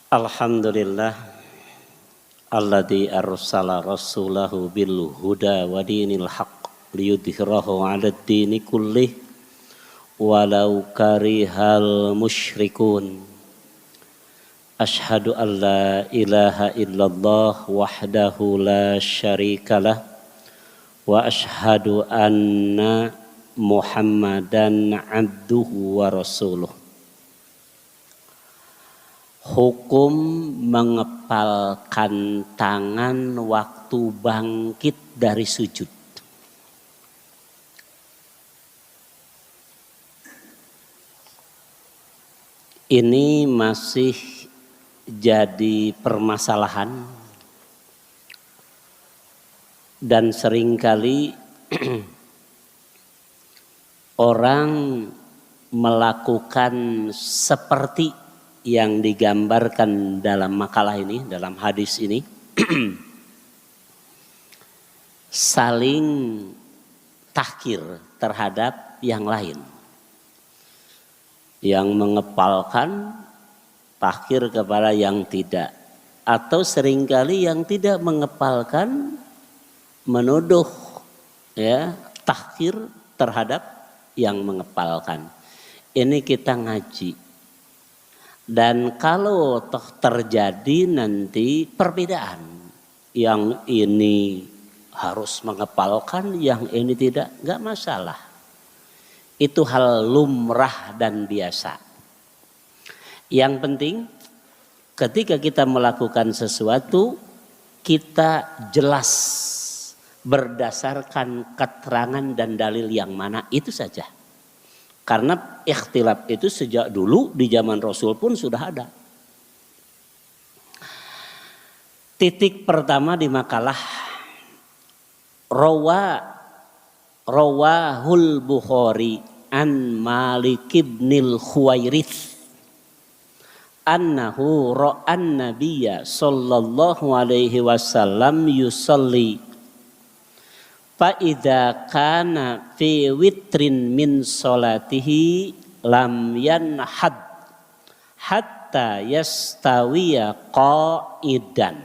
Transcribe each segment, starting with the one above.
Alhamdulillah alladzi arsala rasulahu bil huda wa dinil haqq liyudhhirahu 'alad dini kullih walau karihal musyrikun. Asyhadu an la ilaha illallah wahdahu la syarikalah wa asyhadu anna Muhammadan abduhu wa rasuluh. Hukum mengepalkan tangan waktu bangkit dari sujud. Ini masih jadi permasalahan dan seringkali orang melakukan seperti yang digambarkan dalam makalah ini, dalam hadis ini, saling tahkir terhadap yang lain. Yang mengepalkan tahkir kepada yang tidak, atau seringkali yang tidak mengepalkan menuduh tahkir terhadap yang mengepalkan. Ini kita ngaji. Dan kalau toh terjadi nanti perbedaan, yang ini harus mengepalkan, yang ini tidak, nggak masalah. Itu hal lumrah dan biasa. Yang penting ketika kita melakukan sesuatu, kita jelas berdasarkan keterangan dan dalil yang mana, itu saja. Karena ikhtilaf itu sejak dulu di zaman Rasul pun sudah ada. Titik pertama di makalah Rawahul Bukhari an Malik ibnil Khuwairits annahu ra'an nabiyya sallallahu alaihi wasallam yusalli fa idza kana fi witrin min salatihi lam yanhad hatta yastawiya qa'idan.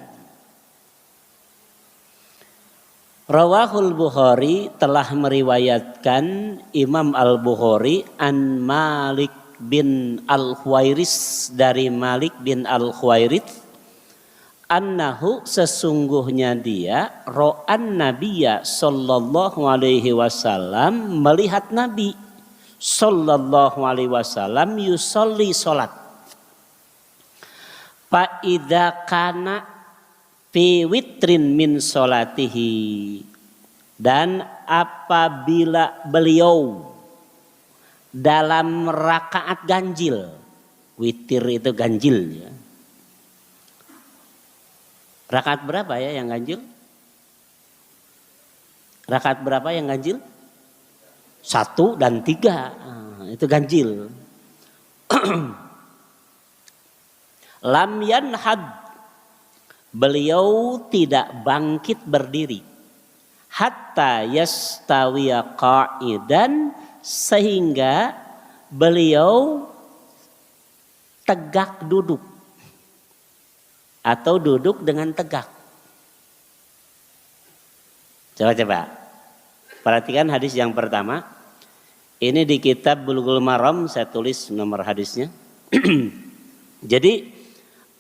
Rawahul Bukhari telah meriwayatkan Imam Al-Bukhari an Malik bin Al-Khuwairits, dari Malik bin Al-Khuwairits, annahu sesungguhnya dia ro'an nabiyya sallallahu alaihi wasallam melihat Nabi sallallahu alaihi wasallam yusolli salat. Fa idza kana fi witrin min salatihi, dan apabila beliau dalam rakaat ganjil, witir itu ganjil ya. Rakaat berapa ya yang ganjil? Rakaat berapa yang ganjil? 1 dan 3, itu ganjil. Lam yanhad, beliau tidak bangkit berdiri. Hatta yastawiya qa'idan, sehingga beliau tegak duduk. Atau duduk dengan tegak. Coba. Perhatikan hadis yang pertama. Ini di kitab Bulughul Maram, saya tulis nomor hadisnya. Jadi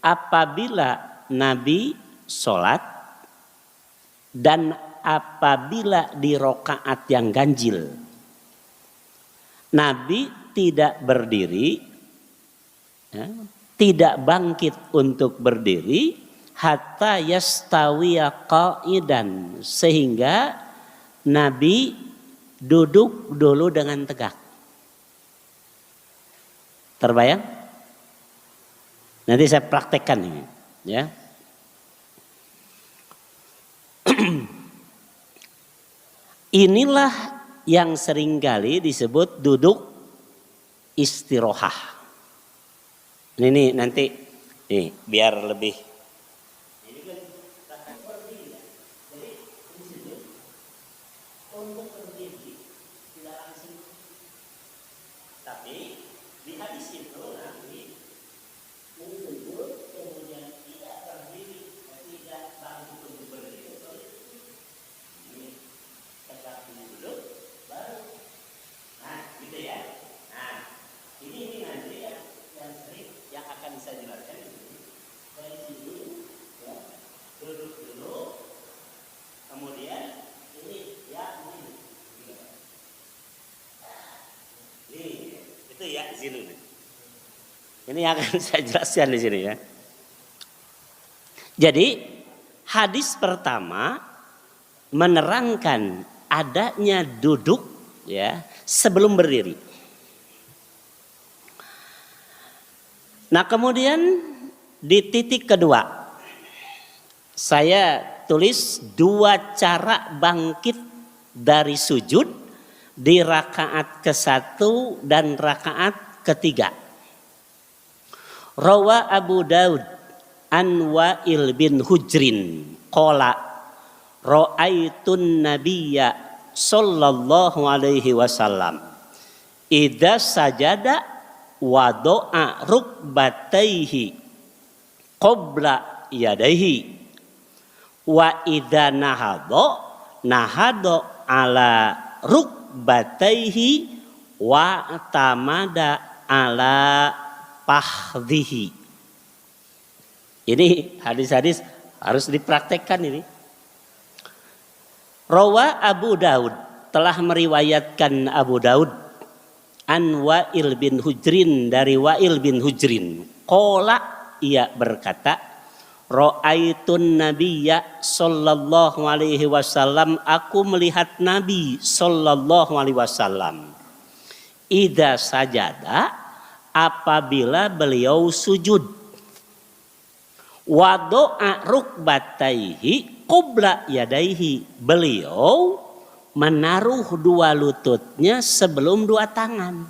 apabila Nabi sholat dan apabila di rakaat yang ganjil, Nabi tidak berdiri, tidak bangkit untuk berdiri hatta yastawiya qa'idan, sehingga Nabi duduk dulu dengan tegak. Terbayang? Nanti saya praktekkan ini, ya. Inilah yang seringkali disebut duduk istirahah. Ini nanti nih biar lebih. Ini kan takkan berdiri ya. Jadi di sini untuk berdiri tidak langsung. Tapi di hadis itu nanti sujud kemudian Itu ya sini. Ini akan saya jelaskan di sini ya. Jadi hadis pertama menerangkan adanya duduk ya sebelum berdiri. Nah, kemudian di titik kedua saya tulis 2 cara bangkit dari sujud di rakaat ke-1 dan rakaat ketiga. Rawa Abu Daud an Wa'il bin Hujrin qala ra'aitun nabiyya sallallahu alaihi wasallam idza sajada wada'a rukbatayhi qabla yadayhi wa idza nahado ala rukbatayhi wa tamada ala pahdhihi. Ini hadis-hadis harus dipraktekkan ini. Rawa Abu Daud, telah meriwayatkan Abu Daud an Wa'il bin Hujrin, dari Wa'il bin Hujrin. Qala, ia berkata, ra'aitun nabiyya sallallahu alaihi wasallam, aku melihat Nabi sallallahu alaihi wasallam. Idza sajada, apabila beliau sujud, wado'a rukbataihi qabla yadaihi, beliau menaruh 2 lututnya sebelum 2 tangan.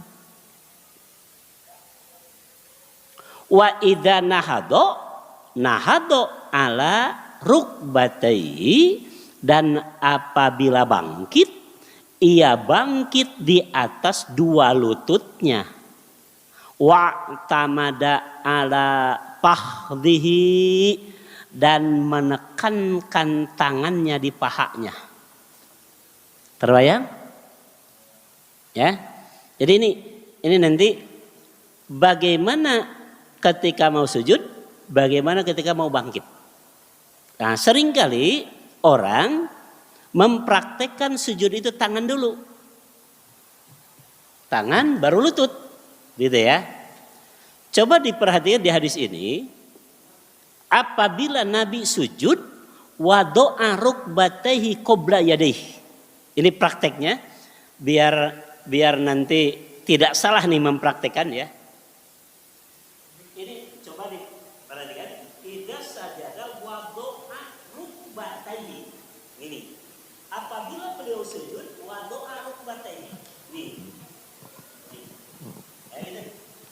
Wa idza nahado ala rukbataihi, dan apabila bangkit, ia bangkit di atas 2 lututnya. Wa tamada ala pahdhihi, dan menekankan tangannya di pahanya. Terbayang? Ya. Jadi ini nanti bagaimana ketika mau sujud, bagaimana ketika mau bangkit. Nah, seringkali orang mempraktekkan sujud itu tangan dulu. Tangan baru lutut. Gitu ya. Coba diperhatikan di hadis ini, apabila Nabi sujud, wado'a rukbatayhi qabla yadayhi. Ini prakteknya, biar nanti tidak salah nih mempraktekkan ya. Ini coba diperhatikan, idza sajada wado'a rukbatayhi. Ini, apabila beliau sujud, wado'a rukbatayhi. Nih.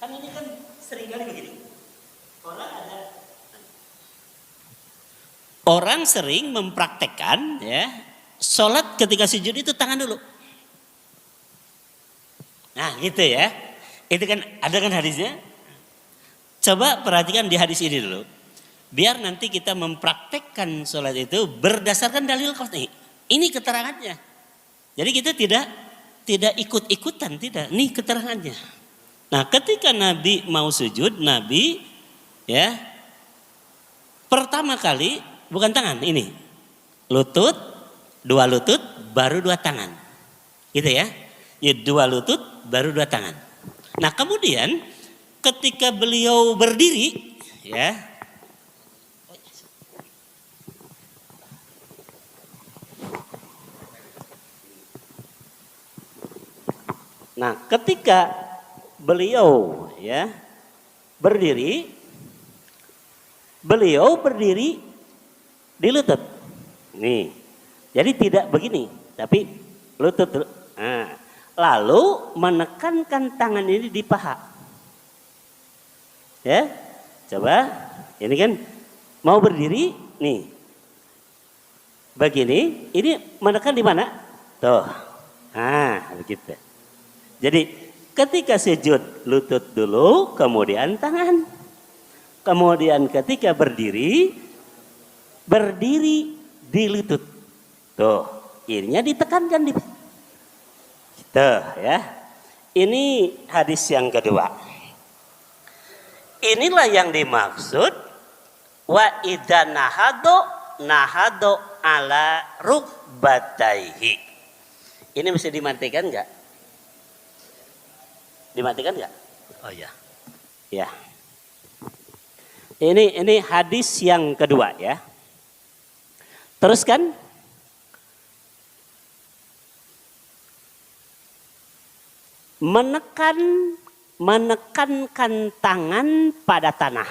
Kan ini kan seringkali begitu. Orang sering mempraktekkan ya, sholat ketika sujud itu tangan dulu. Nah gitu ya. Itu kan ada kan hadisnya. Coba perhatikan di hadis ini dulu. Biar nanti kita mempraktekkan sholat itu berdasarkan dalil qat'i. Ini keterangannya. Jadi kita tidak ikut-ikutan, tidak. Nih keterangannya. Nah, ketika Nabi mau sujud, Nabi ya pertama kali bukan tangan ini, lutut, 2 lutut, baru 2 tangan, gitu ya. Ya 2 lutut, baru 2 tangan. Nah, kemudian ketika beliau berdiri, ya. Nah, ketika beliau ya berdiri di lutut. Nih. Jadi tidak begini, tapi lutut. Nah, lalu menekankan tangan ini di paha. Ya. Coba, ini kan mau berdiri nih. Begini, ini menekan di mana? Tuh. Nah, begitu. Jadi ketika sujud lutut dulu, kemudian tangan. Kemudian ketika berdiri di lutut. Tuh, ininya ditekankan di. Tuh ya. Ini hadis yang kedua. Inilah yang dimaksud wa idza nahado ala rukbataihi. Ini bisa dimatikan enggak? Dimatikan nggak? Oh ya. Ya. Ini hadis yang kedua ya. Teruskan. Menekankan tangan pada tanah.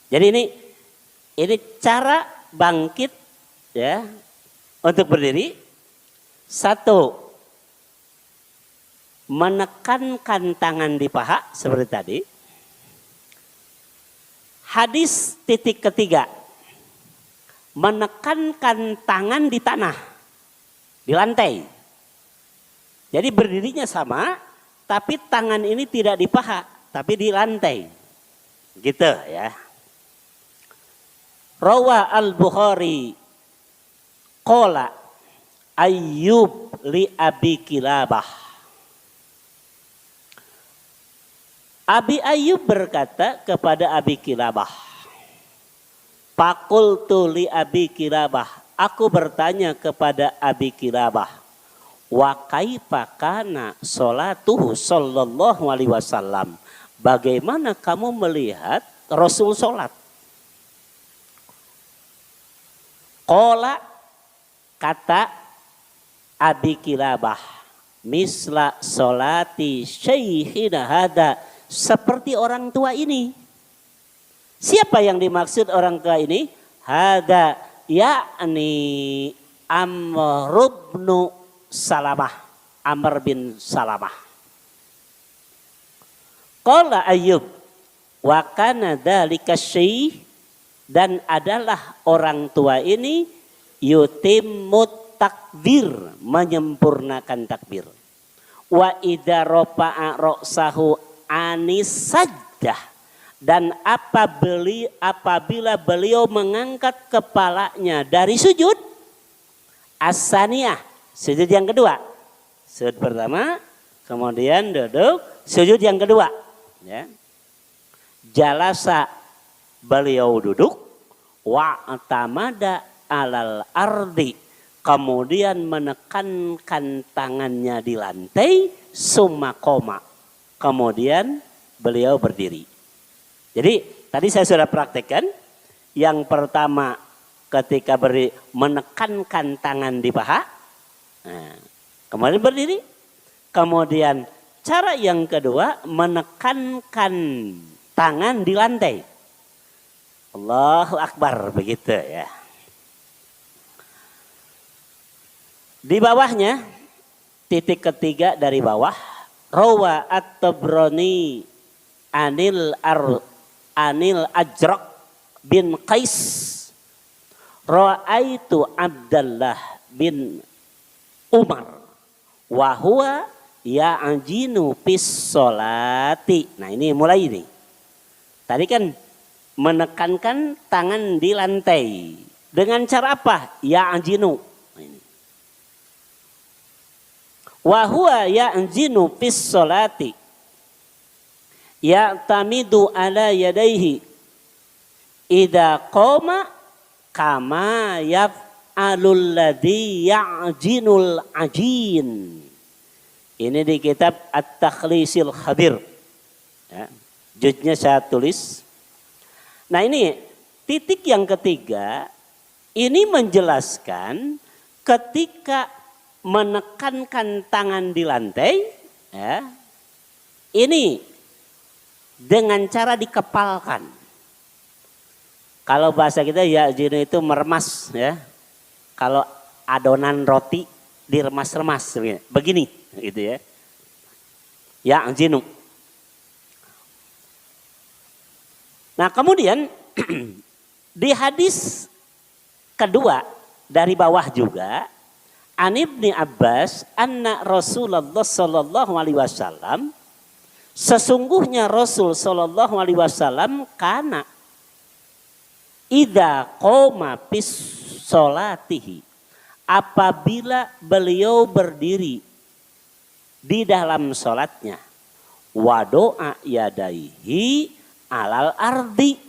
Jadi ini cara bangkit ya untuk berdiri. Satu, menekankan tangan di paha seperti tadi. Hadis titik ketiga, menekankan tangan di tanah, di lantai. Jadi berdirinya sama, tapi tangan ini tidak di paha, tapi di lantai. Gitu ya. Rawa al-Bukhari qala Ayyub li Abi Kilabah. Abi Ayyub berkata kepada Abi Kilabah. Faqultu li Abi Kilabah. Aku bertanya kepada Abi Kilabah. Wa kaifa kana sholatuhu sallallahu alaihi wasallam. Bagaimana kamu melihat Rasul sholat? Qala, kata Abi Kilabah, misla sholati syaikhina hada, seperti orang tua ini. Siapa yang dimaksud orang tua ini? Hada yakni Amr bin Salamah, Amr bin Salamah. Qala Ayyub wa kana dzalika syai', dan adalah orang tua ini yutimut takbir, menyempurnakan takbir. Wa idza rafa'a ra'sahu anis sajdah, dan apabila beliau mengangkat kepalanya dari sujud as-saniyah, sujud yang kedua. Sujud pertama, kemudian duduk, sujud yang kedua. Ya. Jalasa, beliau duduk, wa'tamada alal ardi, kemudian menekankan tangannya di lantai, summa qoma, kemudian beliau berdiri. Jadi tadi saya sudah praktekkan. Yang pertama ketika menekankan tangan di paha, nah, kemudian berdiri. Kemudian cara yang kedua, menekankan tangan di lantai. Allahu Akbar, begitu ya. Di bawahnya, titik ketiga dari bawah, rawa at-Tabrani anil Ajraq bin Qais, ra'aitu Abdullah bin Umar wa huwa ya'jinu fis sholati. Nah, ini mulai ini. Tadi kan menekankan tangan di lantai. Dengan cara apa? Ya'jinu. Wa huwa ya'jinu fis sholati. Ya'tamidu ala yadaihi idza qama kama yaf'alul ladzi ya'jinul ajin. Ini di kitab At-Takhlisil Khabir. Ya, judnya saya tulis. Nah, ini titik yang ketiga, ini menjelaskan ketika menekankan tangan di lantai, ya, ini dengan cara dikepalkan. Kalau bahasa kita ya jinu itu meremas ya. Kalau adonan roti diremas-remas begini gitu ya. Ya jinu. Nah, kemudian di hadis kedua dari bawah juga, An Ibni Abbas anna Rasulullah sallallahu alaihi wasallam, sesungguhnya Rasul sallallahu alaihi wasallam kana idza qoma fis sholatihi, apabila beliau berdiri di dalam sholatnya, wado'a yadaihi alal ardi,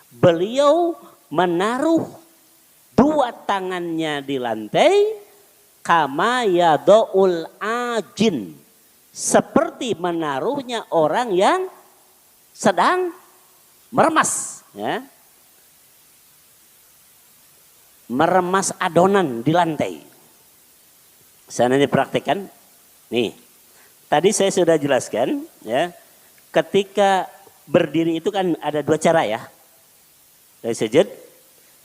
beliau menaruh dua tangannya di lantai, kama yadoul ajin, seperti menaruhnya orang yang sedang meremas, ya. Meremas adonan di lantai. Saya nanti praktekkan. Nih, tadi saya sudah jelaskan, ya. Ketika berdiri itu kan ada dua cara, ya. Dari sujud,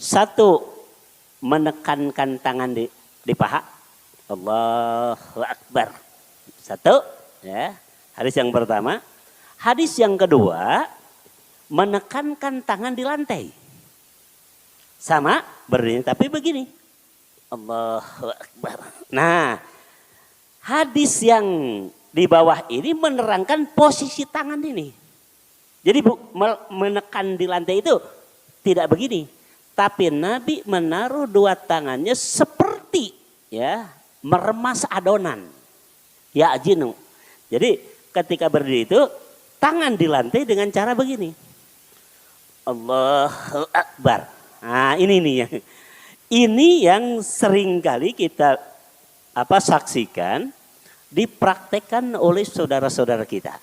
satu menekankan tangan di paha, Allahu Akbar. Satu, ya. Hadis yang pertama. Hadis yang kedua, menekankan tangan di lantai. Sama berdiri tapi begini. Allahu Akbar. Nah, hadis yang di bawah ini menerangkan posisi tangan ini. Jadi menekan di lantai itu tidak begini. Tapi Nabi menaruh dua tangannya seperti, ya, meremas adonan. Ya jinu. Jadi ketika berdiri itu tangan di lantai dengan cara begini. Allahu Akbar. Nah ini nih yang, ini yang sering kali kita saksikan dipraktekkan oleh saudara-saudara kita.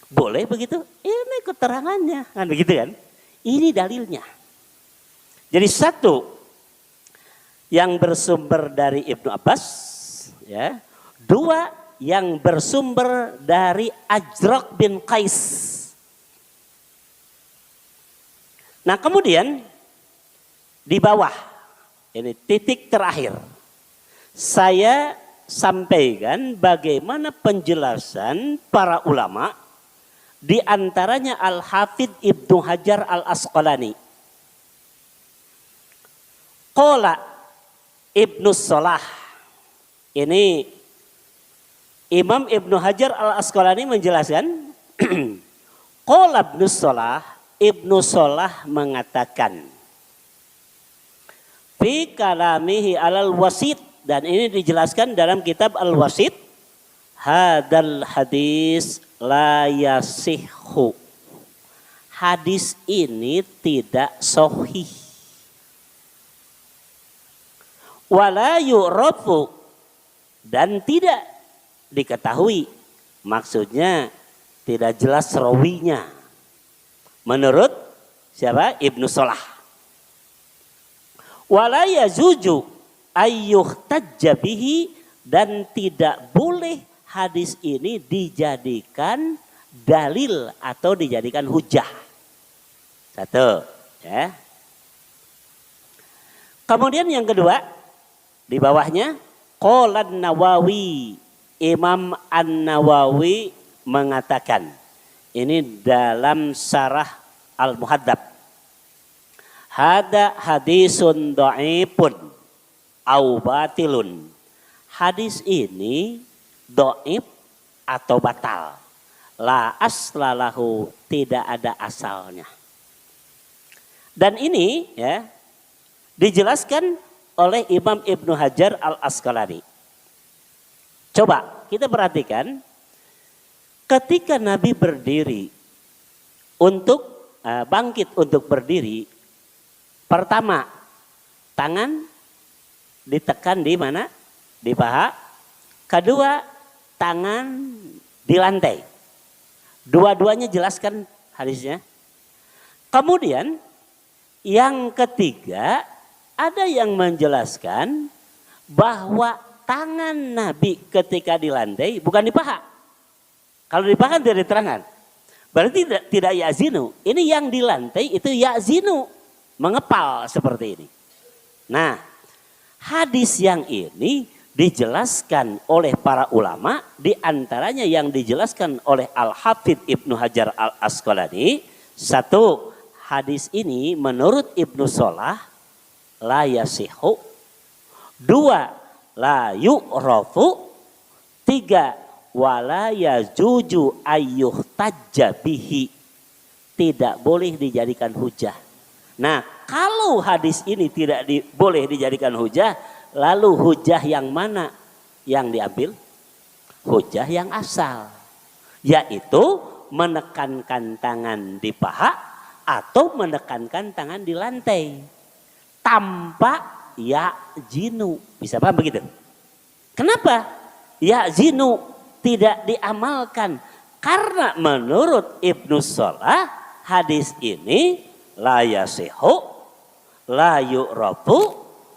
Boleh begitu? Ini keterangannya, kan begitu kan? Ini dalilnya. Jadi satu yang bersumber dari Ibnu Abbas, ya. Dua yang bersumber dari Ajrak bin Qais. Nah kemudian di bawah, ini titik terakhir, saya sampaikan bagaimana penjelasan para ulama, di antaranya Al-Hafidh Ibnu Hajar Al-Asqalani. Qala Ibnu Salah, ini Imam Ibnu Hajar Al-Asqalani menjelaskan, Qala Ibnu Salah, Ibnu Salah mengatakan, fi kalamihi alal wasit, dan ini dijelaskan dalam kitab Al-Wasit, hadal hadis la yasihhu. Hadis ini tidak sahih. Wala yu'rafu, dan tidak diketahui, maksudnya tidak jelas rawinya. Menurut siapa? Ibnu Salah. Wala yazuju ayyuhtajja bihi, dan tidak boleh hadis ini dijadikan dalil atau dijadikan hujah. Satu, ya. Kemudian yang kedua, di bawahnya, qala Nawawi, Imam An-Nawawi mengatakan, ini dalam Syarah Al-Muhadzab, hada hadisun dhaifun au batilun. Hadis ini dhaif atau batal. La aslalahu, tidak ada asalnya. Dan ini, ya, dijelaskan oleh Imam Ibnu Hajar Al-Asqalani. Coba kita perhatikan, ketika Nabi berdiri untuk bangkit untuk berdiri, pertama tangan ditekan di mana? Di paha. Kedua, tangan di lantai. Dua-duanya jelaskan hadisnya. Kemudian yang ketiga, ada yang menjelaskan bahwa tangan Nabi ketika di lantai bukan di paha. Kalau di paha tidak diterangkan. Berarti tidak yazinu. Ini yang di lantai itu yazinu, mengepal seperti ini. Nah, hadis yang ini dijelaskan oleh para ulama, di antaranya yang dijelaskan oleh Al-Hafidh Ibnu Hajar Al-Asqalani. Satu, hadis ini menurut Ibnu Salah la yasihu. Dua, la yu'rafu. Tiga, wala yajuju ayyuhtajja bihi, tidak boleh dijadikan hujah. Nah, kalau hadis ini tidak boleh dijadikan hujah, lalu hujah yang mana yang diambil? Hujah yang asal, yaitu menekankan tangan di paha atau menekankan tangan di lantai tanpa ya jinu. Bisa paham begitu? Kenapa ya jinu? tidak diamalkan. Karena menurut Ibnu Salah hadis ini la yasihu la yu'rafu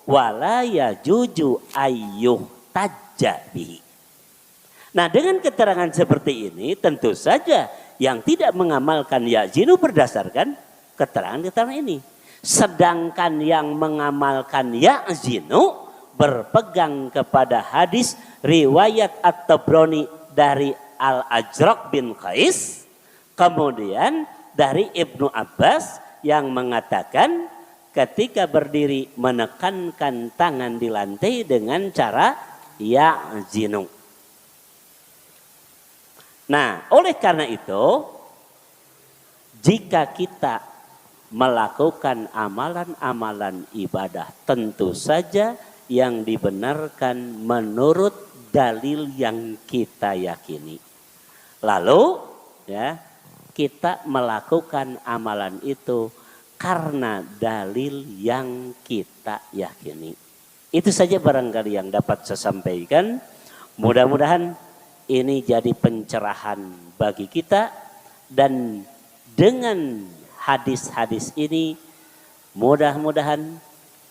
wa la yajuju ayyuh tajjabihi. Nah dengan keterangan seperti ini tentu saja yang tidak mengamalkan yazinu berdasarkan keterangan-keterangan ini. Sedangkan yang mengamalkan yazinu berpegang kepada hadis riwayat At-Tabrani dari Al-Ajraq bin Qais. Kemudian dari Ibnu Abbas yang mengatakan ketika berdiri menekankan tangan di lantai dengan cara yazinu. Nah, oleh karena itu, jika kita melakukan amalan-amalan ibadah, tentu saja yang dibenarkan menurut dalil yang kita yakini. Lalu, ya, kita melakukan amalan itu karena dalil yang kita yakini. Itu saja barangkali yang dapat saya sampaikan. Mudah-mudahan ini jadi pencerahan bagi kita, dan dengan hadis-hadis ini mudah-mudahan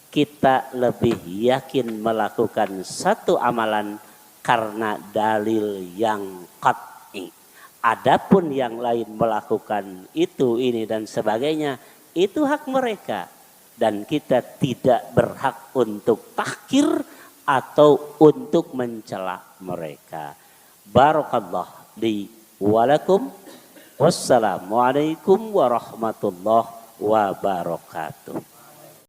kita lebih yakin melakukan satu amalan karena dalil yang qat'i. Adapun yang lain melakukan itu, ini dan sebagainya, itu hak mereka. Dan kita tidak berhak untuk tahkir atau untuk mencela mereka. Barakallah li walakum. Wassalamualaikum warahmatullahi wabarakatuh.